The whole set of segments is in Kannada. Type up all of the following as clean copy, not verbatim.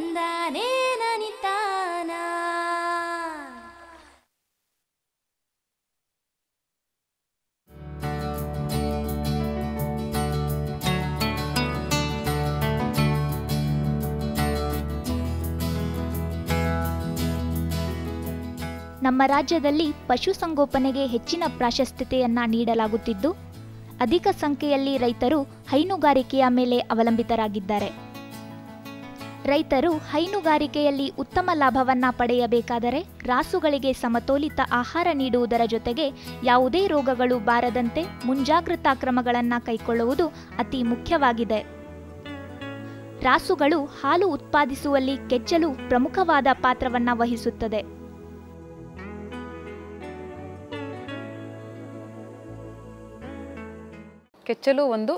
ತಂದಾನೇ ನನಿತಾನ. ನಮ್ಮ ರಾಜ್ಯದಲ್ಲಿ ಪಶುಸಂಗೋಪನೆಗೆ ಹೆಚ್ಚಿನ ಪ್ರಾಶಸ್ತ್ಯತೆಯನ್ನ ನೀಡಲಾಗುತ್ತಿದ್ದು, ಅಧಿಕ ಸಂಖ್ಯೆಯಲ್ಲಿ ರೈತರು ಹೈನುಗಾರಿಕೆಯ ಮೇಲೆ ಅವಲಂಬಿತರಾಗಿದ್ದಾರೆ. ರೈತರು ಹೈನುಗಾರಿಕೆಯಲ್ಲಿ ಉತ್ತಮ ಲಾಭವನ್ನ ಪಡೆಯಬೇಕಾದರೆ ರಾಸುಗಳಿಗೆ ಸಮತೋಲಿತ ಆಹಾರ ನೀಡುವುದರ ಜೊತೆಗೆ ಯಾವುದೇ ರೋಗಗಳು ಬಾರದಂತೆ ಮುಂಜಾಗ್ರತಾ ಕ್ರಮಗಳನ್ನು ಕೈಗೊಳ್ಳುವುದು ಅತಿ ಮುಖ್ಯವಾಗಿದೆ. ರಾಸುಗಳು ಹಾಲು ಉತ್ಪಾದಿಸುವಲ್ಲಿ ಕೆಚ್ಚಲು ಪ್ರಮುಖವಾದ ಪಾತ್ರವನ್ನ ವಹಿಸುತ್ತದೆ. ಕೆಚ್ಚಲು ಒಂದು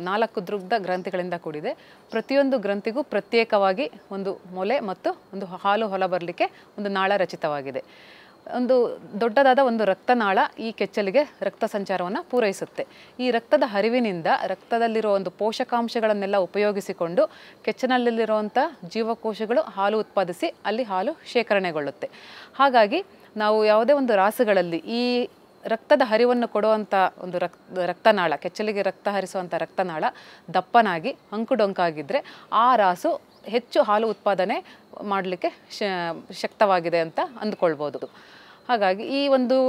4 ದುಗ್ಧ ಗ್ರಂಥಿಗಳಿಂದ ಕೂಡಿದೆ. ಪ್ರತಿಯೊಂದು ಗ್ರಂಥಿಗೂ ಪ್ರತ್ಯೇಕವಾಗಿ ಒಂದು ಮೊಲೆ ಮತ್ತು ಒಂದು ಹಾಲು ಹೊಲ ಬರಲಿಕ್ಕೆ ಒಂದು ನಾಳ ರಚಿತವಾಗಿದೆ. ಒಂದು ದೊಡ್ಡದಾದ ಒಂದು ರಕ್ತನಾಳ ಈ ಕೆಚ್ಚಲಿಗೆ ರಕ್ತ ಸಂಚಾರವನ್ನು ಪೂರೈಸುತ್ತೆ. ಈ ರಕ್ತದ ಹರಿವಿನಿಂದ ರಕ್ತದಲ್ಲಿರೋ ಒಂದು ಪೋಷಕಾಂಶಗಳನ್ನೆಲ್ಲ ಉಪಯೋಗಿಸಿಕೊಂಡು ಕೆಚ್ಚನಲ್ಲಿರುವಂಥ ಜೀವಕೋಶಗಳು ಹಾಲು ಉತ್ಪಾದಿಸಿ ಅಲ್ಲಿ ಹಾಲು ಶೇಖರಣೆಗೊಳ್ಳುತ್ತೆ. ಹಾಗಾಗಿ ನಾವು ಯಾವುದೇ ಒಂದು ರಾಸುಗಳಲ್ಲಿ ಈ ರಕ್ತದ ಹರಿವನ್ನು ಕೊಡುವಂಥ ಒಂದು ರಕ್ತನಾಳ, ಕೆಚ್ಚಲಿಗೆ ರಕ್ತ ಹರಿಸುವಂಥ ರಕ್ತನಾಳ ದಪ್ಪನಾಗಿ ಅಂಕುಡೊಂಕಾಗಿದ್ದರೆ ಆ ರಾಸು ಹೆಚ್ಚು ಹಾಲು ಉತ್ಪಾದನೆ ಮಾಡಲಿಕ್ಕೆ ಶಕ್ತವಾಗಿದೆ ಅಂತ ಅಂದ್ಕೊಳ್ಬೋದು. ಹಾಗಾಗಿ ಈ ಒಂದು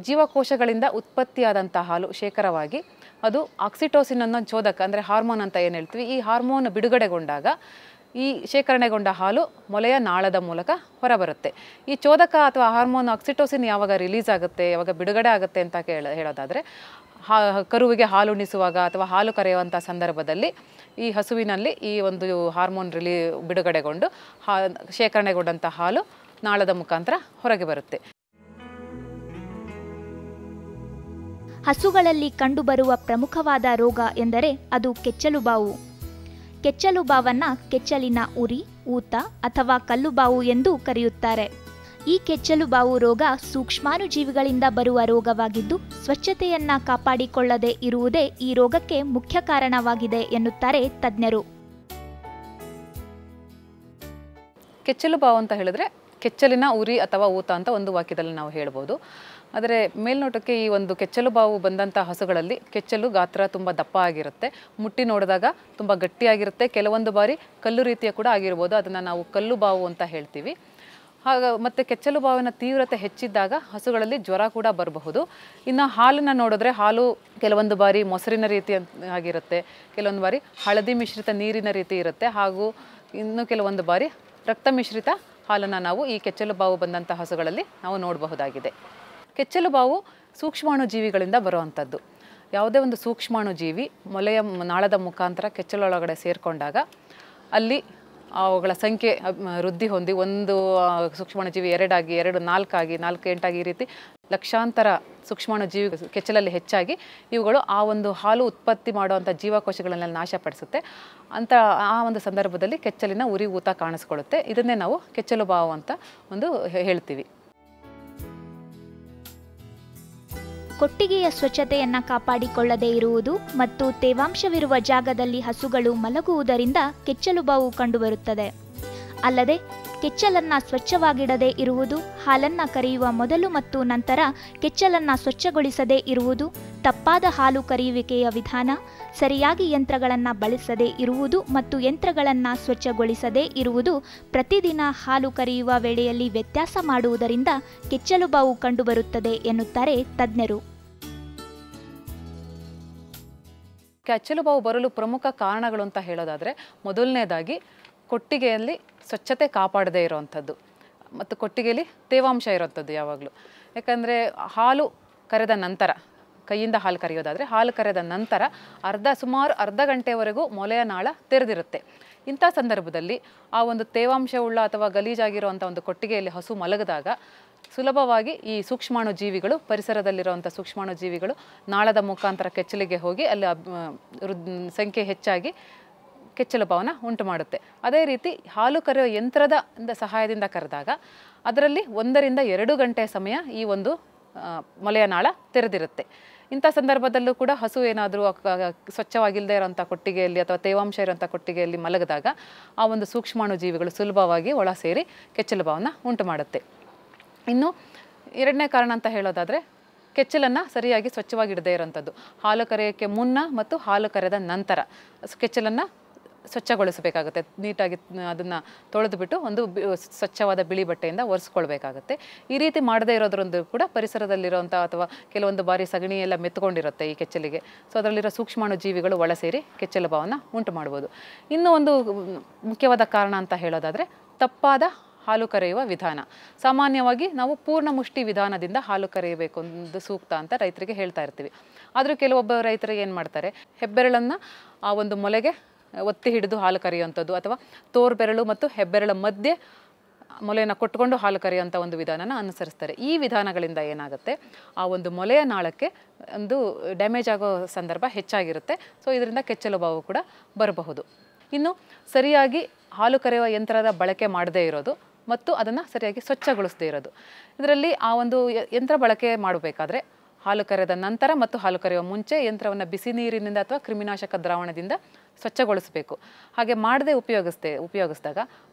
ಜೀವಕೋಶಗಳಿಂದ ಉತ್ಪತ್ತಿಯಾದಂಥ ಹಾಲು ಶೇಖರವಾಗಿ ಅದು ಆಕ್ಸಿಟೋಸಿನ್ ಅನ್ನೋ ಚೋದಕ, ಅಂದರೆ ಹಾರ್ಮೋನ್ ಅಂತ ಏನು ಹೇಳ್ತೀವಿ, ಈ ಹಾರ್ಮೋನ್ ಬಿಡುಗಡೆಗೊಂಡಾಗ ಈ ಶೇಖರಣೆಗೊಂಡ ಹಾಲು ಮೊಲೆಯ ನಾಳದ ಮೂಲಕ ಹೊರಬರುತ್ತೆ. ಈ ಚೋದಕ ಅಥವಾ ಹಾರ್ಮೋನ್ ಆಕ್ಸಿಟೋಸಿನ್ ಯಾವಾಗ ರಿಲೀಸ್ ಆಗುತ್ತೆ, ಯಾವಾಗ ಬಿಡುಗಡೆ ಆಗುತ್ತೆ ಅಂತ ಹೇಳೋದಾದರೆ ಕರುವಿಗೆ ಹಾಲು ಉಣಿಸುವಾಗ ಅಥವಾ ಹಾಲು ಕರೆಯುವಂಥ ಸಂದರ್ಭದಲ್ಲಿ ಈ ಹಸುವಿನಲ್ಲಿ ಈ ಒಂದು ಹಾರ್ಮೋನ್ ಬಿಡುಗಡೆಗೊಂಡು ಶೇಖರಣೆಗೊಂಡಂಥ ಹಾಲು ನಾಳದ ಮುಖಾಂತರ ಹೊರಗೆ ಬರುತ್ತೆ. ಹಸುಗಳಲ್ಲಿ ಕಂಡುಬರುವ ಪ್ರಮುಖವಾದ ರೋಗ ಎಂದರೆ ಅದು ಕೆಚ್ಚಲುಬಾವು. ಕೆಚ್ಚಲುಬಾವನ್ನ ಕೆಚ್ಚಲಿನ ಉರಿ, ಊತ ಅಥವಾ ಕಲ್ಲುಬಾವು ಎಂದು ಕರೆಯುತ್ತಾರೆ. ಈ ಕೆಚ್ಚಲುಬಾವು ರೋಗ ಸೂಕ್ಷ್ಮಾಣುಜೀವಿಗಳಿಂದ ಬರುವ ರೋಗವಾಗಿದ್ದು, ಸ್ವಚ್ಛತೆಯನ್ನ ಕಾಪಾಡಿಕೊಳ್ಳದೆ ಇರುವುದೇ ಈ ರೋಗಕ್ಕೆ ಮುಖ್ಯ ಕಾರಣವಾಗಿದೆ ಎನ್ನುತ್ತಾರೆ ತಜ್ಞರು. ಕೆಚ್ಚಲುಬಾವು ಅಂತ ಹೇಳಿದ್ರೆ ಕೆಚ್ಚಲಿನ ಉರಿ ಅಥವಾ ಊತ ಅಂತ ಒಂದು ವಾಕ್ಯದಲ್ಲಿ ನಾವು ಹೇಳ್ಬೋದು. ಆದರೆ ಮೇಲ್ನೋಟಕ್ಕೆ ಈ ಒಂದು ಕೆಚ್ಚಲುಬಾವು ಬಂದಂಥ ಹಸುಗಳಲ್ಲಿ ಕೆಚ್ಚಲು ಗಾತ್ರ ತುಂಬ ದಪ್ಪ ಆಗಿರುತ್ತೆ, ಮುಟ್ಟಿ ನೋಡಿದಾಗ ತುಂಬ ಗಟ್ಟಿಯಾಗಿರುತ್ತೆ, ಕೆಲವೊಂದು ಬಾರಿ ಕಲ್ಲು ರೀತಿಯ ಕೂಡ ಆಗಿರ್ಬೋದು. ಅದನ್ನು ನಾವು ಕಲ್ಲುಬಾವು ಅಂತ ಹೇಳ್ತೀವಿ. ಮತ್ತು ಕೆಚ್ಚಲುಬಾವಿನ ತೀವ್ರತೆ ಹೆಚ್ಚಿದ್ದಾಗ ಹಸುಗಳಲ್ಲಿ ಜ್ವರ ಕೂಡ ಬರಬಹುದು. ಇನ್ನು ಹಾಲನ್ನು ನೋಡಿದ್ರೆ ಹಾಲು ಕೆಲವೊಂದು ಬಾರಿ ಮೊಸರಿನ ರೀತಿ ಆಗಿರುತ್ತೆ, ಕೆಲವೊಂದು ಬಾರಿ ಹಳದಿ ಮಿಶ್ರಿತ ನೀರಿನ ರೀತಿ ಇರುತ್ತೆ, ಹಾಗೂ ಇನ್ನು ಕೆಲವೊಂದು ಬಾರಿ ರಕ್ತ ಮಿಶ್ರಿತ ಹಾಲನ್ನು ನಾವು ಈ ಕೆಚ್ಚಲುಬಾವು ಬಂದಂಥ ಹಸುಗಳಲ್ಲಿ ನಾವು ನೋಡಬಹುದಾಗಿದೆ. ಕೆಚ್ಚಲುಬಾವು ಸೂಕ್ಷ್ಮಾಣುಜೀವಿಗಳಿಂದ ಬರುವಂಥದ್ದು. ಯಾವುದೇ ಒಂದು ಸೂಕ್ಷ್ಮಾಣುಜೀವಿ ಮೊಲೆಯ ನಾಳದ ಮುಖಾಂತರ ಕೆಚ್ಚಲೊಳಗಡೆ ಸೇರಿಕೊಂಡಾಗ ಅಲ್ಲಿ ಅವುಗಳ ಸಂಖ್ಯೆ ವೃದ್ಧಿ ಹೊಂದಿ ಒಂದು ಸೂಕ್ಷ್ಮಾಣುಜೀವಿ 2 ಆಗಿ, 2 4 ಆಗಿ, 4 8 ಆಗಿ, ಈ ರೀತಿ ಲಕ್ಷಾಂತರ ಸೂಕ್ಷ್ಮಾಣುಜೀವಿ ಕೆಚ್ಚಲಲ್ಲಿ ಹೆಚ್ಚಾಗಿ ಇವುಗಳು ಆ ಒಂದು ಹಾಲು ಉತ್ಪತ್ತಿ ಮಾಡುವಂಥ ಜೀವಕೋಶಗಳನ್ನೆಲ್ಲ ನಾಶಪಡಿಸುತ್ತೆ. ಅಂತ ಆ ಒಂದು ಸಂದರ್ಭದಲ್ಲಿ ಕೆಚ್ಚಲಿನ ಉರಿ ಊತ ಕಾಣಿಸ್ಕೊಳ್ಳುತ್ತೆ. ಇದನ್ನೇ ನಾವು ಕೆಚ್ಚಲುಬಾವು ಅಂತ ಒಂದು ಹೇಳ್ತೀವಿ. ಕೊಟ್ಟಿಗೆಯ ಸ್ವಚ್ಛತೆಯನ್ನ ಕಾಪಾಡಿಕೊಳ್ಳದೇ ಇರುವುದು ಮತ್ತು ತೇವಾಂಶವಿರುವ ಜಾಗದಲ್ಲಿ ಹಸುಗಳು ಮಲಗುವುದರಿಂದ ಕೆಚ್ಚಲುಬಾವು ಕಂಡುಬರುತ್ತದೆ. ಅಲ್ಲದೆ ಕೆಚ್ಚಲನ್ನ ಸ್ವಚ್ಛವಾಗಿಡದೇ ಇರುವುದು, ಹಾಲನ್ನ ಕರೆಯುವ ಮೊದಲು ಮತ್ತು ನಂತರ ಕೆಚ್ಚಲನ್ನ ಸ್ವಚ್ಛಗೊಳಿಸದೇ ಇರುವುದು, ತಪ್ಪಾದ ಹಾಲು ಕರೆಯುವಿಕೆಯ ವಿಧಾನ, ಸರಿಯಾಗಿ ಯಂತ್ರಗಳನ್ನು ಬಳಸದೇ ಇರುವುದು ಮತ್ತು ಯಂತ್ರಗಳನ್ನು ಸ್ವಚ್ಛಗೊಳಿಸದೇ ಇರುವುದು ಪ್ರತಿದಿನ ಹಾಲು ಕರೆಯುವ ವೇಳೆಯಲ್ಲಿ ವ್ಯತ್ಯಾಸ ಮಾಡುವುದರಿಂದ ಕೆಚ್ಚಲುಬಾವು ಕಂಡುಬರುತ್ತದೆ ಎನ್ನುತ್ತಾರೆ ತಜ್ಞರು. ಕೆಚ್ಚಲುಬಾವು ಬರಲು ಪ್ರಮುಖ ಕಾರಣಗಳು ಅಂತ ಹೇಳೋದಾದರೆ, ಮೊದಲನೇದಾಗಿ ಕೊಟ್ಟಿಗೆಯಲ್ಲಿ ಸ್ವಚ್ಛತೆ ಕಾಪಾಡದೇ ಇರೋವಂಥದ್ದು ಮತ್ತು ಕೊಟ್ಟಿಗೆಯಲ್ಲಿ ತೇವಾಂಶ ಇರೋವಂಥದ್ದು ಯಾವಾಗಲೂ. ಯಾಕಂದರೆ ಹಾಲು ಕರೆದ ನಂತರ, ಕೈಯಿಂದ ಹಾಲು ಕರೆಯೋದಾದರೆ ಹಾಲು ಕರೆದ ನಂತರ ಸುಮಾರು ಅರ್ಧ ಗಂಟೆವರೆಗೂ ಮೊಲೆಯ ನಾಳ ತೆರೆದಿರುತ್ತೆ. ಇಂಥ ಸಂದರ್ಭದಲ್ಲಿ ಆ ಒಂದು ತೇವಾಂಶವುಳ್ಳ ಅಥವಾ ಗಲೀಜಾಗಿರುವಂಥ ಒಂದು ಕೊಟ್ಟಿಗೆಯಲ್ಲಿ ಹಸು ಮಲಗಿದಾಗ ಸುಲಭವಾಗಿ ಈ ಸೂಕ್ಷ್ಮಾಣುಜೀವಿಗಳು, ಪರಿಸರದಲ್ಲಿರುವಂಥ ಸೂಕ್ಷ್ಮಾಣುಜೀವಿಗಳು ನಾಳದ ಮುಖಾಂತರ ಕೆಚ್ಚಲಿಗೆ ಹೋಗಿ ಅಲ್ಲಿ ಸಂಖ್ಯೆ ಹೆಚ್ಚಾಗಿ ಕೆಚ್ಚಲುಬಾವನ್ನ ಉಂಟು ಮಾಡುತ್ತೆ. ಅದೇ ರೀತಿ ಹಾಲು ಕರೆಯುವ ಯಂತ್ರದ ಸಹಾಯದಿಂದ ಕರೆದಾಗ ಅದರಲ್ಲಿ 1 ರಿಂದ 2 ಗಂಟೆ ಸಮಯ ಈ ಒಂದು ಮೊಲೆಯ ನಾಳ ತೆರೆದಿರುತ್ತೆ. ಇಂಥ ಸಂದರ್ಭದಲ್ಲೂ ಕೂಡ ಹಸು ಏನಾದರೂ ಸ್ವಚ್ಛವಾಗಿಲ್ಲದೆ ಇರೋಂಥ ಕೊಟ್ಟಿಗೆಯಲ್ಲಿ ಅಥವಾ ತೇವಾಂಶ ಇರೋಂಥ ಕೊಟ್ಟಿಗೆಯಲ್ಲಿ ಮಲಗಿದಾಗ ಆ ಒಂದು ಸೂಕ್ಷ್ಮಾಣು ಜೀವಿಗಳು ಸುಲಭವಾಗಿ ಒಳ ಸೇರಿ ಕೆಚ್ಚಲು ಬಾವನ್ನು ಉಂಟು ಮಾಡುತ್ತೆ. ಇನ್ನು ಎರಡನೇ ಕಾರಣ ಅಂತ ಹೇಳೋದಾದರೆ ಕೆಚ್ಚಲನ್ನು ಸರಿಯಾಗಿ ಸ್ವಚ್ಛವಾಗಿ ಇಡದೇ ಇರೋಂಥದ್ದು. ಹಾಲು ಕರೆಯೋಕ್ಕೆ ಮುನ್ನ ಮತ್ತು ಹಾಲು ಕರೆದ ನಂತರ ಕೆಚ್ಚಲನ್ನು ಸ್ವಚ್ಛಗೊಳಿಸಬೇಕಾಗುತ್ತೆ. ನೀಟಾಗಿ ಅದನ್ನು ತೊಳೆದುಬಿಟ್ಟು ಒಂದು ಸ್ವಚ್ಛವಾದ ಬಿಳಿ ಬಟ್ಟೆಯಿಂದ ಒರೆಸ್ಕೊಳ್ಬೇಕಾಗತ್ತೆ. ಈ ರೀತಿ ಮಾಡದೇ ಇರೋದ್ರಿಂದ ಕೂಡ ಪರಿಸರದಲ್ಲಿರೋಂಥ ಅಥವಾ ಕೆಲವೊಂದು ಬಾರಿ ಸಗಣಿ ಎಲ್ಲ ಮೆತ್ತುಕೊಂಡಿರುತ್ತೆ ಈ ಕೆಚ್ಚಲಿಗೆ. ಸೊ ಅದರಲ್ಲಿರೋ ಸೂಕ್ಷ್ಮಾಣು ಜೀವಿಗಳು ಒಳ ಸೇರಿ ಕೆಚ್ಚಲು ಬಾವನ್ನು ಉಂಟು ಮಾಡ್ಬೋದು. ಇನ್ನೂ ಒಂದು ಮುಖ್ಯವಾದ ಕಾರಣ ಅಂತ ಹೇಳೋದಾದರೆ ತಪ್ಪಾದ ಹಾಲು ಕರೆಯುವ ವಿಧಾನ. ಸಾಮಾನ್ಯವಾಗಿ ನಾವು ಪೂರ್ಣ ಮುಷ್ಟಿ ವಿಧಾನದಿಂದ ಹಾಲು ಕರೆಯಬೇಕು ಒಂದು ಸೂಕ್ತ ಅಂತ ರೈತರಿಗೆ ಹೇಳ್ತಾ ಇರ್ತೀವಿ. ಆದರೂ ಕೆಲವೊಬ್ಬ ರೈತರು ಏನು ಮಾಡ್ತಾರೆ, ಹೆಬ್ಬೆರಳನ್ನು ಆ ಒಂದು ಮೊಲೆಗೆ ಒತ್ತಿ ಹಿಡಿದು ಹಾಲು ಕರೆಯುವಂಥದ್ದು ಅಥವಾ ತೋರ್ಬೆರಳು ಮತ್ತು ಹೆಬ್ಬೆರಳ ಮಧ್ಯೆ ಮೊಲೆಯನ್ನು ಕೊಟ್ಕೊಂಡು ಹಾಲು ಕರೆಯುವಂಥ ಒಂದು ವಿಧಾನನ ಅನುಸರಿಸ್ತಾರೆ. ಈ ವಿಧಾನಗಳಿಂದ ಏನಾಗುತ್ತೆ, ಆ ಒಂದು ಮೊಲೆಯ ನಾಳಕ್ಕೆ ಒಂದು ಡ್ಯಾಮೇಜ್ ಆಗೋ ಸಂದರ್ಭ ಹೆಚ್ಚಾಗಿರುತ್ತೆ. ಸೊ ಇದರಿಂದ ಕೆಚ್ಚಲು ಬಾವು ಕೂಡ ಬರಬಹುದು. ಇನ್ನು ಸರಿಯಾಗಿ ಹಾಲು ಕರೆಯುವ ಯಂತ್ರದ ಬಳಕೆ ಮಾಡದೇ ಇರೋದು ಮತ್ತು ಅದನ್ನು ಸರಿಯಾಗಿ ಸ್ವಚ್ಛಗೊಳಿಸದೇ ಇರೋದು. ಇದರಲ್ಲಿ ಆ ಒಂದು ಯಂತ್ರ ಬಳಕೆ ಮಾಡಬೇಕಾದ್ರೆ ಹಾಲು ಕರೆದ ನಂತರ ಮತ್ತು ಹಾಲು ಕರೆಯುವ ಮುಂಚೆ ಯಂತ್ರವನ್ನು ಬಿಸಿ ನೀರಿನಿಂದ ಅಥವಾ ಕ್ರಿಮಿನಾಶಕ ದ್ರಾವಣದಿಂದ ಸ್ವಚ್ಛಗೊಳಿಸಬೇಕು. ಹಾಗೆ ಮಾಡದೆ ಉಪಯೋಗಿಸಿದಾಗ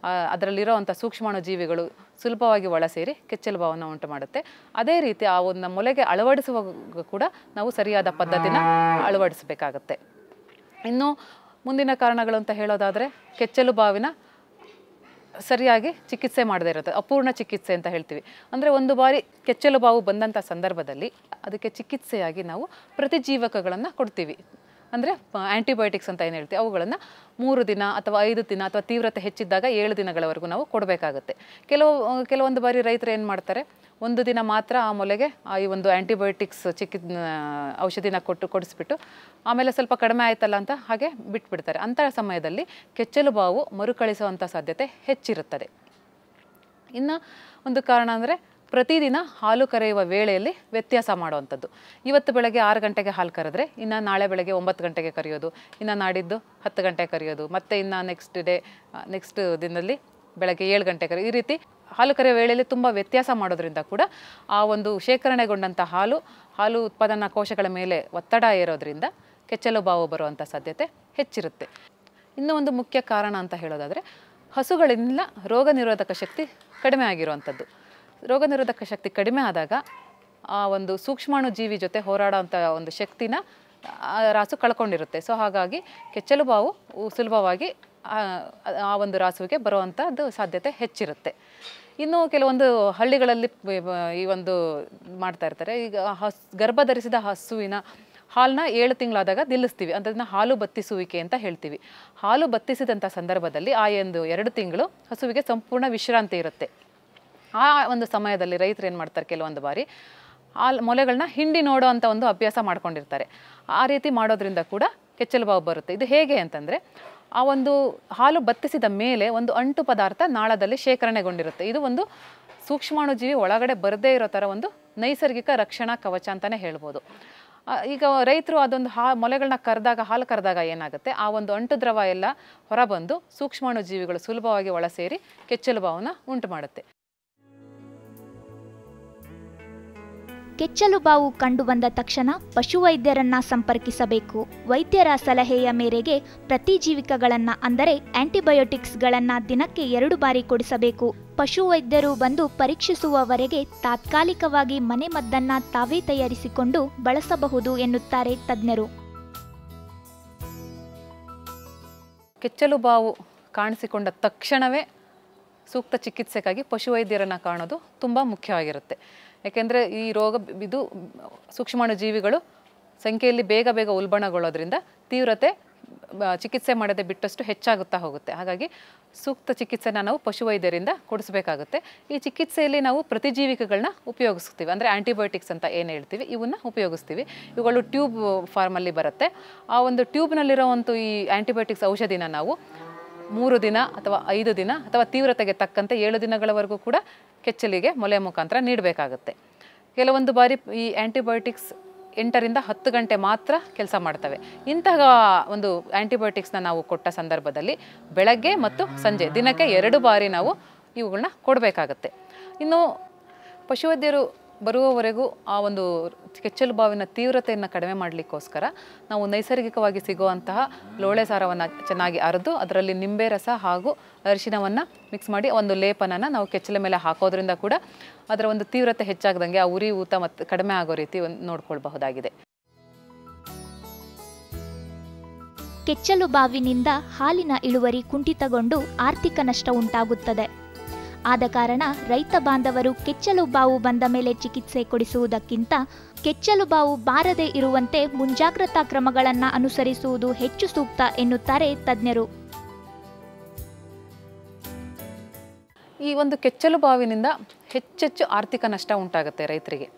ಅದರಲ್ಲಿರೋವಂಥ ಸೂಕ್ಷ್ಮಾಣು ಜೀವಿಗಳು ಸುಲಭವಾಗಿ ಒಳ ಸೇರಿ ಕೆಚ್ಚಲು ಬಾವನ್ನು ಉಂಟು ಮಾಡುತ್ತೆ. ಅದೇ ರೀತಿ ಆ ಒಂದು ಮೊಲೆಗೆ ಅಳವಡಿಸುವಾಗ ಕೂಡ ನಾವು ಸರಿಯಾದ ಪದ್ಧತಿನ ಅಳವಡಿಸಬೇಕಾಗತ್ತೆ. ಇನ್ನು ಮುಂದಿನ ಕಾರಣಗಳು ಅಂತ ಹೇಳೋದಾದರೆ ಕೆಚ್ಚಲು ಬಾವಿನ ಸರಿಯಾಗಿ ಚಿಕಿತ್ಸೆ ಮಾಡದೇ ಇರುತ್ತೆ, ಅಪೂರ್ಣ ಚಿಕಿತ್ಸೆ ಅಂತ ಹೇಳ್ತೀವಿ. ಅಂದರೆ ಒಂದು ಬಾರಿ ಕೆಚ್ಚಲು ಬಾವು ಬಂದಂಥ ಸಂದರ್ಭದಲ್ಲಿ ಅದಕ್ಕೆ ಚಿಕಿತ್ಸೆಯಾಗಿ ನಾವು ಪ್ರತಿಜೀವಕಗಳನ್ನು ಕೊಡ್ತೀವಿ. ಅಂದರೆ ಆ್ಯಂಟಿಬಯೋಟಿಕ್ಸ್ ಅಂತ ಏನು ಹೇಳ್ತೀವಿ, ಅವುಗಳನ್ನು 3 ದಿನ ಅಥವಾ 5 ದಿನ ಅಥವಾ ತೀವ್ರತೆ ಹೆಚ್ಚಿದ್ದಾಗ 7 ದಿನಗಳವರೆಗೂ ನಾವು ಕೊಡಬೇಕಾಗುತ್ತೆ. ಕೆಲವೊಂದು ಬಾರಿ ರೈತರು ಏನು ಮಾಡ್ತಾರೆ, 1 ದಿನ ಮಾತ್ರ ಆ ಮೊಲೆಗೆ ಈ ಒಂದು ಆ್ಯಂಟಿಬಯೋಟಿಕ್ಸ್ ಔಷಧಿನ ಕೊಡಿಸ್ಬಿಟ್ಟು ಆಮೇಲೆ ಸ್ವಲ್ಪ ಕಡಿಮೆ ಆಯ್ತಲ್ಲ ಅಂತ ಹಾಗೆ ಬಿಟ್ಬಿಡ್ತಾರೆ. ಅಂಥ ಸಮಯದಲ್ಲಿ ಕೆಚ್ಚಲು ಬಾವು ಮರುಕಳಿಸುವಂಥ ಸಾಧ್ಯತೆ ಹೆಚ್ಚಿರುತ್ತದೆ. ಇನ್ನು ಒಂದು ಕಾರಣ ಅಂದರೆ ಪ್ರತಿದಿನ ಹಾಲು ಕರೆಯುವ ವೇಳೆಯಲ್ಲಿ ವ್ಯತ್ಯಾಸ ಮಾಡುವಂಥದ್ದು. ಇವತ್ತು ಬೆಳಗ್ಗೆ 6 ಗಂಟೆಗೆ ಹಾಲು ಕರೆದ್ರೆ ಇನ್ನು ನಾಳೆ ಬೆಳಗ್ಗೆ 9 ಗಂಟೆಗೆ ಕರೆಯೋದು, ಇನ್ನು ನಾಡಿದ್ದು 10 ಗಂಟೆಗೆ ಕರೆಯೋದು, ಮತ್ತು ಇನ್ನು ನೆಕ್ಸ್ಟ್ ದಿನದಲ್ಲಿ ಬೆಳಗ್ಗೆ 7 ಗಂಟೆ ಕರೆಯೋದು. ಈ ರೀತಿ ಹಾಲು ಕರೆಯುವ ವೇಳೆಯಲ್ಲಿ ತುಂಬ ವ್ಯತ್ಯಾಸ ಮಾಡೋದ್ರಿಂದ ಕೂಡ ಆ ಒಂದು ಶೇಖರಣೆಗೊಂಡಂಥ ಹಾಲು ಉತ್ಪಾದನಾ ಕೋಶಗಳ ಮೇಲೆ ಒತ್ತಡ ಏರೋದ್ರಿಂದ ಕೆಚ್ಚಲು ಬಾವು ಬರುವಂಥ ಸಾಧ್ಯತೆ ಹೆಚ್ಚಿರುತ್ತೆ. ಇನ್ನೂ ಒಂದು ಮುಖ್ಯ ಕಾರಣ ಅಂತ ಹೇಳೋದಾದರೆ ಹಸುಗಳಿಂದ ರೋಗ ನಿರೋಧಕ ಶಕ್ತಿ ಕಡಿಮೆ ಆಗಿರುವಂಥದ್ದು. ರೋಗ ನಿರೋಧಕ ಶಕ್ತಿ ಕಡಿಮೆ ಆದಾಗ ಆ ಒಂದು ಸೂಕ್ಷ್ಮಾಣು ಜೀವಿ ಜೊತೆ ಹೋರಾಡೋವಂಥ ಒಂದು ಶಕ್ತಿನ ರಾಸು ಕಳ್ಕೊಂಡಿರುತ್ತೆ. ಸೊ ಹಾಗಾಗಿ ಕೆಚ್ಚಲು ಬಾವು ಸುಲಭವಾಗಿ ಆ ಒಂದು ರಾಸುವಿಗೆ ಬರುವಂಥದ್ದು ಸಾಧ್ಯತೆ ಹೆಚ್ಚಿರುತ್ತೆ. ಇನ್ನು ಕೆಲವೊಂದು ಹಳ್ಳಿಗಳಲ್ಲಿ ಈ ಒಂದು ಮಾಡ್ತಾ ಇರ್ತಾರೆ, ಈಗ ಗರ್ಭ ಧರಿಸಿದ ಹಸುವಿನ ಹಾಲನ್ನ 7 ತಿಂಗಳಾದಾಗ ನಿಲ್ಲಿಸ್ತೀವಿ, ಅದನ್ನು ಹಾಲು ಬತ್ತಿಸುವಿಕೆ ಅಂತ ಹೇಳ್ತೀವಿ. ಹಾಲು ಬತ್ತಿಸಿದಂಥ ಸಂದರ್ಭದಲ್ಲಿ ಆ 2 ತಿಂಗಳು ಹಸುವಿಗೆ ಸಂಪೂರ್ಣ ವಿಶ್ರಾಂತಿ ಇರುತ್ತೆ. ಆ ಒಂದು ಸಮಯದಲ್ಲಿ ರೈತರು ಏನು ಮಾಡ್ತಾರೆ, ಕೆಲವೊಂದು ಬಾರಿ ಮೊಲೆಗಳನ್ನ ಹಿಂಡಿ ನೋಡೋ ಅಂಥ ಒಂದು ಅಭ್ಯಾಸ ಮಾಡ್ಕೊಂಡಿರ್ತಾರೆ. ಆ ರೀತಿ ಮಾಡೋದ್ರಿಂದ ಕೂಡ ಕೆಚ್ಚಲು ಬಾವು ಬರುತ್ತೆ. ಇದು ಹೇಗೆ ಅಂತಂದರೆ, ಆ ಒಂದು ಹಾಲು ಬತ್ತಿಸಿದ ಮೇಲೆ ಒಂದು ಅಂಟು ಪದಾರ್ಥ ನಾಳದಲ್ಲಿ ಶೇಖರಣೆಗೊಂಡಿರುತ್ತೆ. ಇದು ಒಂದು ಸೂಕ್ಷ್ಮಾಣುಜೀವಿ ಒಳಗಡೆ ಬರದೇ ಇರೋ ಥರ ಒಂದು ನೈಸರ್ಗಿಕ ರಕ್ಷಣಾ ಕವಚ ಅಂತಲೇ ಹೇಳ್ಬೋದು. ಈಗ ರೈತರು ಅದೊಂದು ಮೊಲೆಗಳನ್ನ ಹಾಲು ಕರೆದಾಗ ಏನಾಗುತ್ತೆ, ಆ ಒಂದು ಅಂಟು ದ್ರವ ಎಲ್ಲ ಹೊರಬಂದು ಸೂಕ್ಷ್ಮಾಣು ಜೀವಿಗಳು ಸುಲಭವಾಗಿ ಒಳ ಸೇರಿ ಕೆಚ್ಚಲು ಬಾವನ್ನು ಉಂಟು ಮಾಡುತ್ತೆ. ಕೆಚ್ಚಲು ಬಾವು ಕಂಡುಬಂದ ತಕ್ಷಣ ಪಶುವೈದ್ಯರನ್ನ ಸಂಪರ್ಕಿಸಬೇಕು. ವೈದ್ಯರ ಸಲಹೆಯ ಮೇರೆಗೆ ಪ್ರತಿಜೀವಿಕಗಳನ್ನು ಅಂದರೆ ಆಂಟಿಬಯೋಟಿಕ್ಸ್ಗಳನ್ನು ದಿನಕ್ಕೆ 2 ಬಾರಿ ಕೊಡಿಸಬೇಕು. ಪಶುವೈದ್ಯರು ಬಂದು ಪರೀಕ್ಷಿಸುವವರೆಗೆ ತಾತ್ಕಾಲಿಕವಾಗಿ ಮನೆಮದ್ದನ್ನು ತಾವೇ ತಯಾರಿಸಿಕೊಂಡು ಬಳಸಬಹುದು ಎನ್ನುತ್ತಾರೆ ತಜ್ಞರು. ಕೆಚ್ಚಲು ಬಾವು ಕಾಣಿಸಿಕೊಂಡ ತಕ್ಷಣವೇ ಸೂಕ್ತ ಚಿಕಿತ್ಸೆಗಾಗಿ ಪಶುವೈದ್ಯರನ್ನು ಕಾಣೋದು ತುಂಬ ಮುಖ್ಯವಾಗಿರುತ್ತೆ. ಯಾಕೆಂದರೆ ಈ ಇದು ಸೂಕ್ಷ್ಮಾಣು ಜೀವಿಗಳು ಸಂಖ್ಯೆಯಲ್ಲಿ ಬೇಗ ಉಲ್ಬಣಗೊಳ್ಳೋದ್ರಿಂದ ತೀವ್ರತೆ ಚಿಕಿತ್ಸೆ ಮಾಡದೆ ಬಿಟ್ಟಷ್ಟು ಹೆಚ್ಚಾಗುತ್ತಾ ಹೋಗುತ್ತೆ. ಹಾಗಾಗಿ ಸೂಕ್ತ ಚಿಕಿತ್ಸೆನ ನಾವು ಪಶುವೈದ್ಯರಿಂದ ಕೊಡಿಸಬೇಕಾಗುತ್ತೆ. ಈ ಚಿಕಿತ್ಸೆಯಲ್ಲಿ ನಾವು ಪ್ರತಿಜೀವಿಕಗಳನ್ನ ಉಪಯೋಗಿಸ್ತೀವಿ, ಅಂದರೆ ಆ್ಯಂಟಿಬಯೋಟಿಕ್ಸ್ ಅಂತ ಏನು ಹೇಳ್ತೀವಿ, ಇವನ್ನ ಉಪಯೋಗಿಸ್ತೀವಿ. ಇವುಗಳು ಟ್ಯೂಬ್ ಫಾರ್ಮಲ್ಲಿ ಬರುತ್ತೆ. ಆ ಒಂದು ಟ್ಯೂಬ್ನಲ್ಲಿರೋವಂಥ ಈ ಆ್ಯಂಟಿಬಯೋಟಿಕ್ಸ್ ಔಷಧಿನ ನಾವು 3 ದಿನ ಅಥವಾ 5 ದಿನ ಅಥವಾ ತೀವ್ರತೆಗೆ ತಕ್ಕಂತೆ 7 ದಿನಗಳವರೆಗೂ ಕೂಡ ಕೆಚ್ಚಲಿಗೆ ಮೊಲೆ ಮುಖಾಂತರ ನೀಡಬೇಕಾಗುತ್ತೆ. ಕೆಲವೊಂದು ಬಾರಿ ಈ ಆ್ಯಂಟಿಬಯೋಟಿಕ್ಸ್ 8 ರಿಂದ 10 ಗಂಟೆ ಮಾತ್ರ ಕೆಲಸ ಮಾಡ್ತವೆ. ಇಂತಹ ಒಂದು ಆ್ಯಂಟಿಬಯೋಟಿಕ್ಸ್ನ ನಾವು ಕೊಟ್ಟ ಸಂದರ್ಭದಲ್ಲಿ ಬೆಳಗ್ಗೆ ಮತ್ತು ಸಂಜೆ ದಿನಕ್ಕೆ 2 ಬಾರಿ ನಾವು ಇವುಗಳನ್ನ ಕೊಡಬೇಕಾಗತ್ತೆ. ಇನ್ನು ಪಶುವೈದ್ಯರು ಬರುವವರೆಗೂ ಆ ಒಂದು ಕೆಚ್ಚಲು ಬಾವಿನ ತೀವ್ರತೆಯನ್ನು ಕಡಿಮೆ ಮಾಡಲಿಕ್ಕೋಸ್ಕರ ನಾವು ನೈಸರ್ಗಿಕವಾಗಿ ಸಿಗುವಂತಹ ಲೋಳೆ ಸಾರವನ್ನು ಚೆನ್ನಾಗಿ ಅರೆದು ಅದರಲ್ಲಿ ನಿಂಬೆ ರಸ ಹಾಗೂ ಅರಿಶಿನವನ್ನು ಮಿಕ್ಸ್ ಮಾಡಿ ಒಂದು ಲೇಪನನ ನಾವು ಕೆಚ್ಚಲ ಮೇಲೆ ಹಾಕೋದ್ರಿಂದ ಕೂಡ ಅದರ ಒಂದು ತೀವ್ರತೆ ಹೆಚ್ಚಾಗದಂಗೆ ಆ ಉರಿ ಊತ ಮತ್ತು ಕಡಿಮೆ ಆಗೋ ರೀತಿ ನೋಡ್ಕೊಳ್ಬಹುದಾಗಿದೆ. ಕೆಚ್ಚಲು ಬಾವಿನಿಂದ ಹಾಲಿನ ಇಳುವರಿ ಕುಂಠಿತಗೊಂಡು ಆರ್ಥಿಕ ನಷ್ಟ ಉಂಟಾಗುತ್ತದೆ. ಆದ ಕಾರಣ ರೈತ ಬಾಂಧವರು ಕೆಚ್ಚಲು ಬಾವು ಬಂದ ಮೇಲೆ ಚಿಕಿತ್ಸೆ ಕೊಡಿಸುವುದಕ್ಕಿಂತ ಕೆಚ್ಚಲು ಬಾವು ಬಾರದೇ ಇರುವಂತೆ ಮುಂಜಾಗ್ರತಾ ಕ್ರಮಗಳನ್ನು ಅನುಸರಿಸುವುದು ಹೆಚ್ಚು ಸೂಕ್ತ ಎನ್ನುತ್ತಾರೆ ತಜ್ಞರು. ಈ ಒಂದು ಕೆಚ್ಚಲು ಬಾವಿನಿಂದ ಹೆಚ್ಚೆಚ್ಚು ಆರ್ಥಿಕ ನಷ್ಟ ಉಂಟಾಗುತ್ತೆ ರೈತರಿಗೆ.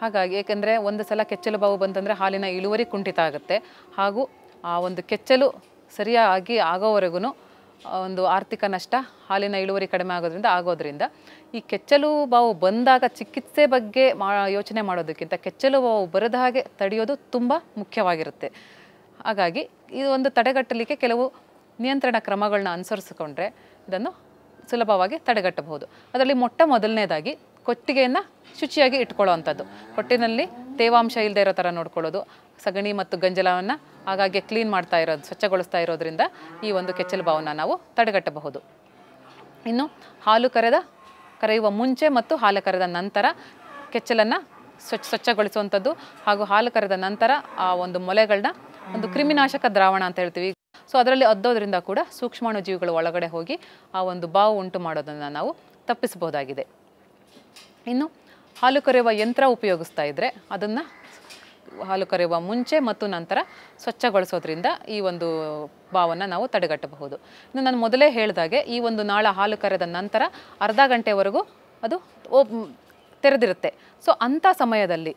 ಹಾಗಾಗಿ ಏಕೆಂದರೆ ಒಂದು ಸಲ ಕೆಚ್ಚಲು ಬಾವು ಬಂತಂದರೆ ಹಾಲಿನ ಇಳುವರಿ ಕುಂಠಿತ ಆಗುತ್ತೆ, ಹಾಗೂ ಆ ಒಂದು ಕೆಚ್ಚಲು ಸರಿಯಾಗಿ ಆಗೋವರೆಗೂ ಒಂದು ಆರ್ಥಿಕ ನಷ್ಟ, ಹಾಲಿನ ಇಳುವರಿ ಕಡಿಮೆ ಆಗೋದ್ರಿಂದ ಈ ಕೆಚ್ಚಲು ಬಾವು ಬಂದಾಗ ಚಿಕಿತ್ಸೆ ಬಗ್ಗೆ ಯೋಚನೆ ಮಾಡೋದಕ್ಕಿಂತ ಕೆಚ್ಚಲು ಬಾವು ಬರದ ಹಾಗೆ ತಡೆಯೋದು ತುಂಬ ಮುಖ್ಯವಾಗಿರುತ್ತೆ. ಹಾಗಾಗಿ ಇದು ಒಂದು ತಡೆಗಟ್ಟಲಿಕ್ಕೆ ಕೆಲವು ನಿಯಂತ್ರಣ ಕ್ರಮಗಳನ್ನ ಅನುಸರಿಸಿಕೊಂಡ್ರೆ ಇದನ್ನು ಸುಲಭವಾಗಿ ತಡೆಗಟ್ಟಬಹುದು. ಅದರಲ್ಲಿ ಮೊದಲನೇದಾಗಿ ಕೊಟ್ಟಿಗೆಯನ್ನು ಶುಚಿಯಾಗಿ ಇಟ್ಕೊಳ್ಳೋವಂಥದ್ದು. ಕೊಟ್ಟಿನಲ್ಲಿ ತೇವಾಂಶ ಇಲ್ಲದೆ ಇರೋ ಥರ ನೋಡ್ಕೊಳ್ಳೋದು, ಸಗಣಿ ಮತ್ತು ಗಂಜಲವನ್ನು ಆಗಾಗ್ಗೆ ಕ್ಲೀನ್ ಮಾಡ್ತಾ ಇರೋದು, ಸ್ವಚ್ಛಗೊಳಿಸ್ತಾ ಇರೋದ್ರಿಂದ ಈ ಒಂದು ಕೆಚ್ಚಲು ಬಾವನ್ನು ನಾವು ತಡೆಗಟ್ಟಬಹುದು. ಇನ್ನು ಹಾಲು ಕರೆಯುವ ಮುಂಚೆ ಮತ್ತು ಹಾಲು ಕರೆದ ನಂತರ ಕೆಚ್ಚಲನ್ನು ಸ್ವಚ್ಛಗೊಳಿಸುವಂಥದ್ದು, ಹಾಗೂ ಹಾಲು ಕರೆದ ನಂತರ ಆ ಒಂದು ಮೊಲೆಗಳನ್ನ ಒಂದು ಕ್ರಿಮಿನಾಶಕ ದ್ರಾವಣ ಅಂತ ಹೇಳ್ತೀವಿ, ಸೊ ಅದರಲ್ಲಿ ಅದ್ದೋದ್ರಿಂದ ಕೂಡ ಸೂಕ್ಷ್ಮಾಣು ಜೀವಿಗಳು ಒಳಗಡೆ ಹೋಗಿ ಆ ಒಂದು ಬಾವು ಉಂಟು ಮಾಡೋದನ್ನು ನಾವು ತಪ್ಪಿಸಬಹುದಾಗಿದೆ. ಇನ್ನು ಹಾಲು ಕರೆಯುವ ಯಂತ್ರ ಉಪಯೋಗಿಸ್ತಾ ಇದ್ದರೆ ಅದನ್ನು ಹಾಲು ಕರೆಯುವ ಮುಂಚೆ ಮತ್ತು ನಂತರ ಸ್ವಚ್ಛಗೊಳಿಸೋದ್ರಿಂದ ಈ ಒಂದು ಬಾವನ್ನು ನಾವು ತಡೆಗಟ್ಟಬಹುದು. ಇನ್ನು ನಾನು ಮೊದಲೇ ಹೇಳಿದಾಗೆ ಈ ಒಂದು ನಾಳ ಹಾಲು ಕರೆದ ನಂತರ ಅರ್ಧ ಗಂಟೆವರೆಗೂ ಅದು ತೆರೆದಿರುತ್ತೆ. ಸೊ ಅಂಥ ಸಮಯದಲ್ಲಿ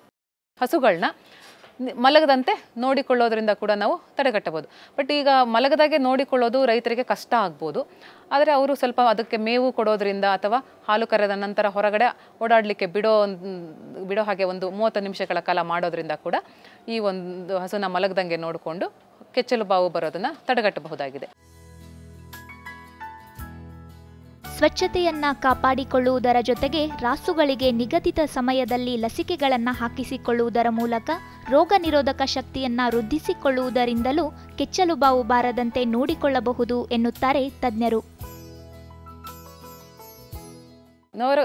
ಹಸುಗಳನ್ನ ಮಲಗದಂತೆ ನೋಡಿಕೊಳ್ಳೋದ್ರಿಂದ ಕೂಡ ನಾವು ತಡೆಗಟ್ಟಬಹುದು. ಬಟ್ ಈಗ ಮಲಗದಾಗೆ ನೋಡಿಕೊಳ್ಳೋದು ರೈತರಿಗೆ ಕಷ್ಟ ಆಗ್ಬೋದು, ಆದರೆ ಅವರು ಸ್ವಲ್ಪ ಅದಕ್ಕೆ ಮೇವು ಕೊಡೋದ್ರಿಂದ ಅಥವಾ ಹಾಲು ಕರೆದ ನಂತರ ಹೊರಗಡೆ ಓಡಾಡಲಿಕ್ಕೆ ಬಿಡೋ ಹಾಗೆ ಒಂದು 30 ನಿಮಿಷಗಳ ಕಾಲ ಮಾಡೋದ್ರಿಂದ ಕೂಡ ಈ ಒಂದು ಹಸುನ ಮಲಗದಂಗೆ ನೋಡಿಕೊಂಡು ಕೆಚ್ಚಲು ಬಾವು ಬರೋದನ್ನು ತಡೆಗಟ್ಟಬಹುದಾಗಿದೆ. ಸ್ವಚ್ಛತೆಯನ್ನ ಕಾಪಾಡಿಕೊಳ್ಳುವುದರ ಜೊತೆಗೆ ರಾಸುಗಳಿಗೆ ನಿಗದಿತ ಸಮಯದಲ್ಲಿ ಲಸಿಕೆಗಳನ್ನು ಹಾಕಿಸಿಕೊಳ್ಳುವುದರ ಮೂಲಕ ರೋಗ ನಿರೋಧಕ ಶಕ್ತಿಯನ್ನ ವೃದ್ಧಿಸಿಕೊಳ್ಳುವುದರಿಂದಲೂ ಕೆಚ್ಚಲು ಬಾವು ಬಾರದಂತೆ ನೋಡಿಕೊಳ್ಳಬಹುದು ಎನ್ನುತ್ತಾರೆ ತಜ್ಞರು.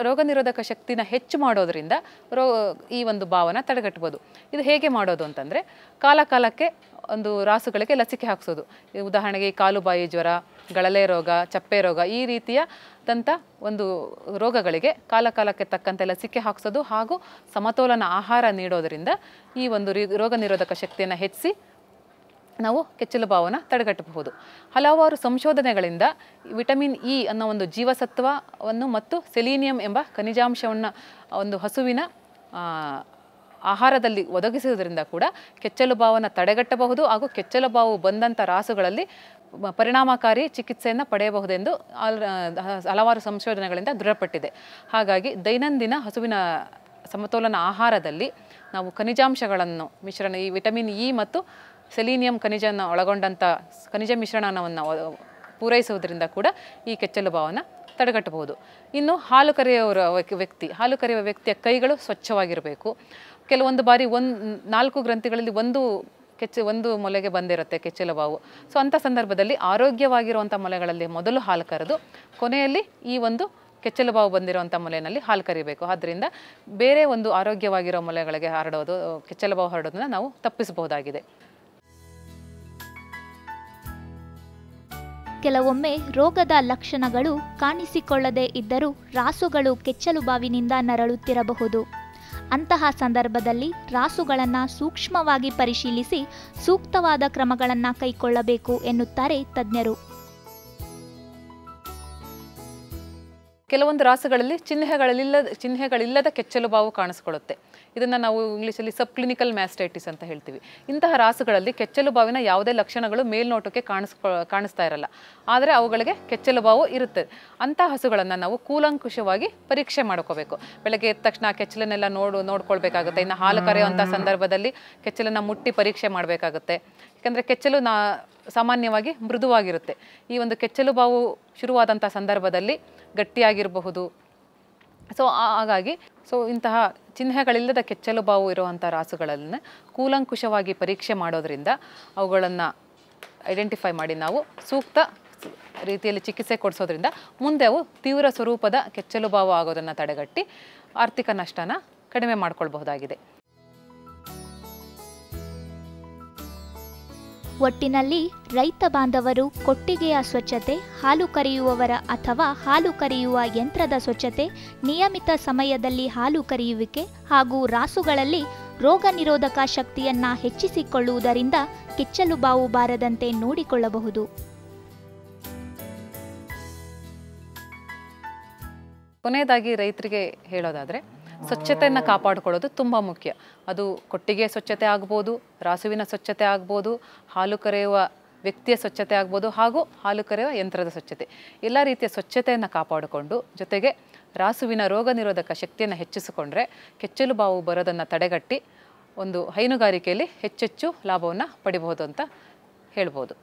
ರೋಗ ನಿರೋಧಕ ಶಕ್ತಿನ ಹೆಚ್ಚು ಮಾಡೋದ್ರಿಂದ ಈ ಒಂದು ಬಾವನ್ನ ತಡೆಗಟ್ಟಬಹುದು. ಇದು ಹೇಗೆ ಮಾಡೋದು ಅಂತಂದರೆ ಕಾಲಕ್ಕೆ ಒಂದು ರಾಸುಗಳಿಗೆ ಲಸಿಕೆ ಹಾಕಿಸೋದು. ಉದಾಹರಣೆಗೆ ಕಾಲುಬಾಯಿ ಜ್ವರ, ಗಳಲೆ ರೋಗ, ಚಪ್ಪೆ ರೋಗ, ಈ ರೀತಿಯಾದಂಥ ಒಂದು ರೋಗಗಳಿಗೆ ಕಾಲಕ್ಕೆ ತಕ್ಕಂತೆ ಲಸಿಕೆ ಹಾಕಿಸೋದು ಹಾಗೂ ಸಮತೋಲನ ಆಹಾರ ನೀಡೋದರಿಂದ ಈ ಒಂದು ರೋಗ ನಿರೋಧಕ ಶಕ್ತಿಯನ್ನು ಹೆಚ್ಚಿಸಿ ನಾವು ಕೆಚ್ಚಲು ಬಾವನ್ನು ತಡೆಗಟ್ಟಬಹುದು. ಹಲವಾರು ಸಂಶೋಧನೆಗಳಿಂದ ವಿಟಮಿನ್ ಇ ಅನ್ನೋ ಒಂದು ಜೀವಸತ್ವವನ್ನು ಮತ್ತು ಸೆಲೀನಿಯಂ ಎಂಬ ಖನಿಜಾಂಶವನ್ನು ಒಂದು ಹಸುವಿನ ಆಹಾರದಲ್ಲಿ ಒದಗಿಸುವುದರಿಂದ ಕೂಡ ಕೆಚ್ಚಲು ಬಾವನ್ನು ತಡೆಗಟ್ಟಬಹುದು ಹಾಗೂ ಕೆಚ್ಚಲು ಬಾವು ಬಂದಂಥ ರಾಸುಗಳಲ್ಲಿ ಪರಿಣಾಮಕಾರಿ ಚಿಕಿತ್ಸೆಯನ್ನು ಪಡೆಯಬಹುದೆಂದು ಹಲವಾರು ಸಂಶೋಧನೆಗಳಿಂದ ದೃಢಪಟ್ಟಿದೆ. ಹಾಗಾಗಿ ದೈನಂದಿನ ಹಸುವಿನ ಸಮತೋಲನ ಆಹಾರದಲ್ಲಿ ನಾವು ಖನಿಜಾಂಶಗಳನ್ನು ಈ ವಿಟಮಿನ್ ಇ ಮತ್ತು ಸೆಲೀನಿಯಂ ಖನಿಜನ ಒಳಗೊಂಡಂಥ ಖನಿಜ ಮಿಶ್ರಣವನ್ನು ಪೂರೈಸುವುದರಿಂದ ಕೂಡ ಈ ಕೆಚ್ಚಲು ಬಾವನ್ನು ತಡೆಗಟ್ಟಬಹುದು. ಇನ್ನು ಹಾಲು ಕರೆಯುವ ವ್ಯಕ್ತಿಯ ಕೈಗಳು ಸ್ವಚ್ಛವಾಗಿರಬೇಕು. ಕೆಲವೊಂದು ಬಾರಿ 4 ಗ್ರಂಥಿಗಳಲ್ಲಿ ಒಂದು ಮೊಲೆಗೆ ಬಂದಿರುತ್ತೆ ಕೆಚ್ಚಲು ಬಾವು. ಸೊ ಅಂಥ ಸಂದರ್ಭದಲ್ಲಿ ಆರೋಗ್ಯವಾಗಿರುವಂಥ ಮೊಲೆಗಳಲ್ಲಿ ಮೊದಲು ಹಾಲು ಕರೆದು ಕೊನೆಯಲ್ಲಿ ಈ ಒಂದು ಕೆಚ್ಚಲು ಬಾವು ಬಂದಿರುವಂಥ ಮೊಲೆಯಲ್ಲಿ ಹಾಲು ಕರಿಬೇಕು. ಆದ್ದರಿಂದ ಬೇರೆ ಒಂದು ಆರೋಗ್ಯವಾಗಿರೋ ಮೊಲೆಗಳಿಗೆ ಕೆಚ್ಚಲು ಬಾವು ಹರಡೋದನ್ನು ನಾವು ತಪ್ಪಿಸಬಹುದಾಗಿದೆ. ಕೆಲವೊಮ್ಮೆ ರೋಗದ ಲಕ್ಷಣಗಳು ಕಾಣಿಸಿಕೊಳ್ಳದೇ ಇದ್ದರೂ ರಾಸುಗಳು ಕೆಚ್ಚಲು ಬಾವಿನಿಂದ ನರಳುತ್ತಿರಬಹುದು. ಅಂತಹ ಸಂದರ್ಭದಲ್ಲಿ ರಾಸುಗಳನ್ನು ಸೂಕ್ಷ್ಮವಾಗಿ ಪರಿಶೀಲಿಸಿ ಸೂಕ್ತವಾದ ಕ್ರಮಗಳನ್ನು ಕೈಗೊಳ್ಳಬೇಕು ಎನ್ನುತ್ತಾರೆ ತಜ್ಞರು. ಕೆಲವೊಂದು ರಾಸುಗಳಲ್ಲಿ ಚಿಹ್ನೆಗಳಿಲ್ಲದ ಕೆಚ್ಚಲು ಬಾವು ಕಾಣಿಸ್ಕೊಳ್ಳುತ್ತೆ. ಇದನ್ನು ನಾವು ಇಂಗ್ಲೀಷಲ್ಲಿ ಸಬ್ ಕ್ಲಿನಿಕಲ್ ಮ್ಯಾಸ್ಟೈಟಿಸ್ ಅಂತ ಹೇಳ್ತೀವಿ. ಇಂತಹ ರಾಸುಗಳಲ್ಲಿ ಕೆಚ್ಚಲು ಬಾವಿನ ಯಾವುದೇ ಲಕ್ಷಣಗಳು ಮೇಲ್ನೋಟಕ್ಕೆ ಕಾಣಿಸ್ತಾ ಇರಲ್ಲ, ಆದರೆ ಅವುಗಳಿಗೆ ಕೆಚ್ಚಲು ಬಾವು ಇರುತ್ತೆ. ಅಂಥ ಹಸುಗಳನ್ನು ನಾವು ಕೂಲಂಕುಷವಾಗಿ ಪರೀಕ್ಷೆ ಮಾಡ್ಕೋಬೇಕು. ಬೆಳಗ್ಗೆ ಎದ್ದ ತಕ್ಷಣ ಕೆಚ್ಚಲನ್ನೆಲ್ಲ ನೋಡ್ಕೊಳ್ಬೇಕಾಗುತ್ತೆ. ಇನ್ನು ಹಾಲು ಕರೆಯುವಂಥ ಸಂದರ್ಭದಲ್ಲಿ ಕೆಚ್ಚಲನ್ನು ಮುಟ್ಟಿ ಪರೀಕ್ಷೆ ಮಾಡಬೇಕಾಗುತ್ತೆ. ಯಾಕಂದರೆ ಕೆಚ್ಚಲು ಸಾಮಾನ್ಯವಾಗಿ ಮೃದುವಾಗಿರುತ್ತೆ. ಈ ಒಂದು ಕೆಚ್ಚಲು ಬಾವು ಶುರುವಾದಂಥ ಸಂದರ್ಭದಲ್ಲಿ ಗಟ್ಟಿಯಾಗಿರಬಹುದು. ಹಾಗಾಗಿ ಇಂತಹ ಚಿಹ್ನೆಗಳಿಲ್ಲದ ಕೆಚ್ಚಲು ಬಾವು ಇರುವಂಥ ರಾಸುಗಳನ್ನು ಕೂಲಂಕುಷವಾಗಿ ಪರೀಕ್ಷೆ ಮಾಡೋದ್ರಿಂದ ಅವುಗಳನ್ನು ಐಡೆಂಟಿಫೈ ಮಾಡಿ ನಾವು ಸೂಕ್ತ ರೀತಿಯಲ್ಲಿ ಚಿಕಿತ್ಸೆ ಕೊಡಿಸೋದ್ರಿಂದ ಮುಂದೆ ಅವು ತೀವ್ರ ಸ್ವರೂಪದ ಕೆಚ್ಚಲು ಬಾವು ಆಗೋದನ್ನು ತಡೆಗಟ್ಟಿ ಆರ್ಥಿಕ ನಷ್ಟನ ಕಡಿಮೆ ಮಾಡಿಕೊಳ್ಬಹುದಾಗಿದೆ. ಒಟ್ಟಿನಲ್ಲಿ ರೈತ ಬಾಂಧವರು ಕೊಟ್ಟಿಗೆಯ ಸ್ವಚ್ಛತೆ, ಹಾಲು ಕರೆಯುವವರ ಅಥವಾ ಹಾಲು ಕರೆಯುವ ಯಂತ್ರದ ಸ್ವಚ್ಛತೆ, ನಿಯಮಿತ ಸಮಯದಲ್ಲಿ ಹಾಲು ಕರೆಯುವಿಕೆ ಹಾಗೂ ರಾಸುಗಳಲ್ಲಿ ರೋಗ ನಿರೋಧಕ ಶಕ್ತಿಯನ್ನು ಹೆಚ್ಚಿಸಿಕೊಳ್ಳುವುದರಿಂದ ಕೆಚ್ಚಲು ಬಾವು ಬಾರದಂತೆ ನೋಡಿಕೊಳ್ಳಬಹುದು. ಕೊನೆಯದಾಗಿ ರೈತರಿಗೆ ಹೇಳೋದಾದರೆ ಸ್ವಚ್ಛತೆಯನ್ನು ಕಾಪಾಡಿಕೊಳ್ಳೋದು ತುಂಬ ಮುಖ್ಯ. ಅದು ಕೊಟ್ಟಿಗೆ ಸ್ವಚ್ಛತೆ ಆಗ್ಬೋದು, ರಾಸುವಿನ ಸ್ವಚ್ಛತೆ ಆಗ್ಬೋದು, ಹಾಲು ಕರೆಯುವ ವ್ಯಕ್ತಿಯ ಸ್ವಚ್ಛತೆ ಆಗ್ಬೋದು, ಹಾಗೂ ಹಾಲು ಕರೆಯುವ ಯಂತ್ರದ ಸ್ವಚ್ಛತೆ. ಎಲ್ಲ ರೀತಿಯ ಸ್ವಚ್ಛತೆಯನ್ನು ಕಾಪಾಡಿಕೊಂಡು ಜೊತೆಗೆ ರಾಸುವಿನ ರೋಗ ನಿರೋಧಕ ಶಕ್ತಿಯನ್ನು ಹೆಚ್ಚಿಸಿಕೊಂಡ್ರೆ ಕೆಚ್ಚಲು ಬಾವು ಬರೋದನ್ನು ತಡೆಗಟ್ಟಿ ಒಂದು ಹೈನುಗಾರಿಕೆಯಲ್ಲಿ ಹೆಚ್ಚೆಚ್ಚು ಲಾಭವನ್ನು ಪಡಿಬಹುದು ಅಂತ ಹೇಳ್ಬೋದು.